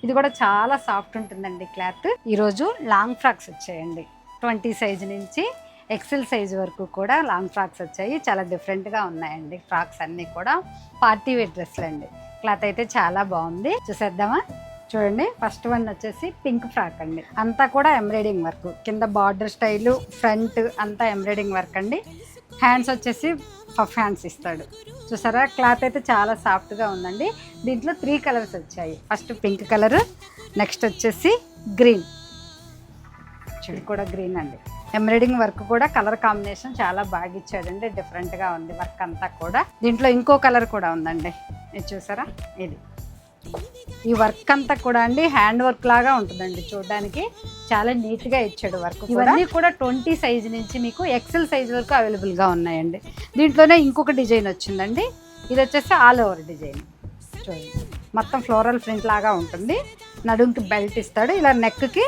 ఇది కూడా చాలా సాఫ్ట్ ఉంటుందండి క్లాత్. ఈరోజు లాంగ్ ఫ్రాక్స్ వచ్చాయండి. 20 సైజు నుంచి ఎక్సెల్ సైజు వరకు కూడా లాంగ్ ఫ్రాక్స్ వచ్చాయి. చాలా డిఫరెంట్గా ఉన్నాయండి ఫ్రాక్స్ అన్నీ కూడా. పార్టీ వేర్ డ్రెస్లు అండి. క్లాత్ అయితే చాలా బాగుంది. చూసేద్దామా? చూడండి, ఫస్ట్ వన్ వచ్చేసి పింక్ ఫ్రాక్ అండి. అంతా కూడా ఎంబ్రాయిడింగ్ వర్క్, కింద బార్డర్ స్టైలు, ఫ్రంట్ అంతా ఎంబ్రాయిడింగ్ వర్క్ అండి. హ్యాండ్స్ వచ్చేసి పఫ్ హ్యాండ్స్ ఇస్తాడు. చూసారా, క్లాత్ అయితే చాలా సాఫ్ట్గా ఉందండి. దీంట్లో 3 కలర్స్ వచ్చాయి. ఫస్ట్ పింక్ కలర్, నెక్స్ట్ వచ్చేసి గ్రీన్. ఇది కూడా గ్రీన్ అండి. ఎంబ్రాయిడింగ్ వర్క్ కూడా కలర్ కాంబినేషన్ చాలా బాగా ఇచ్చాడండి. డిఫరెంట్గా ఉంది వర్క్ అంతా కూడా. దీంట్లో ఇంకో కలర్ కూడా ఉందండి. ఇది చూసారా, ఇది ఈ వర్క్ అంతా కూడా అండి హ్యాండ్ వర్క్ లాగా ఉంటుందండి. చూడడానికి చాలా నీట్గా ఇచ్చాడు వర్క్. ఇవన్నీ కూడా 20 సైజు నుంచి మీకు ఎక్సెల్ సైజ్ వరకు అవైలబుల్గా ఉన్నాయండి. దీంట్లోనే ఇంకొక డిజైన్ వచ్చిందండి. ఇది వచ్చేసి ఆల్ ఓవర్ డిజైన్. చూడండి, మొత్తం ఫ్లోరల్ ప్రింట్ లాగా ఉంటుంది. నడుంకి బెల్ట్ ఇస్తాడు. ఇలా నెక్కి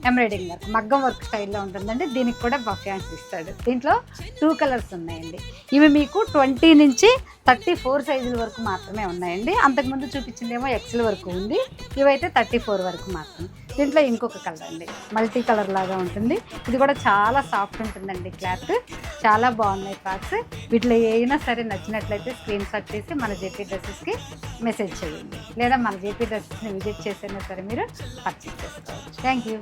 ఎంబ్రాయిడింగ్ వర్క్, మగ్గం వర్క్ స్టైల్లో ఉంటుందండి. దీనికి కూడా బఫ్ హ్యాండ్స్ ఇస్తాడు. దీంట్లో 2 కలర్స్ ఉన్నాయండి. ఇవి మీకు 20 నుంచి 34 సైజుల వరకు మాత్రమే ఉన్నాయండి. అంతకుముందు చూపించిందేమో ఎక్సెల్ వరకు ఉంది. ఇవైతే 34 వరకు మాత్రమే. దీంట్లో ఇంకొక కలర్ అండి, మల్టీ కలర్ లాగా ఉంటుంది. ఇది కూడా చాలా సాఫ్ట్ ఉంటుందండి క్లాత్. చాలా బాగున్నాయి ఫ్రాక్స్. వీటిలో ఏమైనా సరే నచ్చినట్లయితే స్క్రీన్ షాట్ తీసి మన జేపీ డ్రెస్సెస్కి మెసేజ్ చేయండి, లేదా మన జేపీ డ్రెస్సెస్ని విజిట్ చేసైనా సరే మీరు పర్చేస్ చేసుకోవచ్చు. Thank you.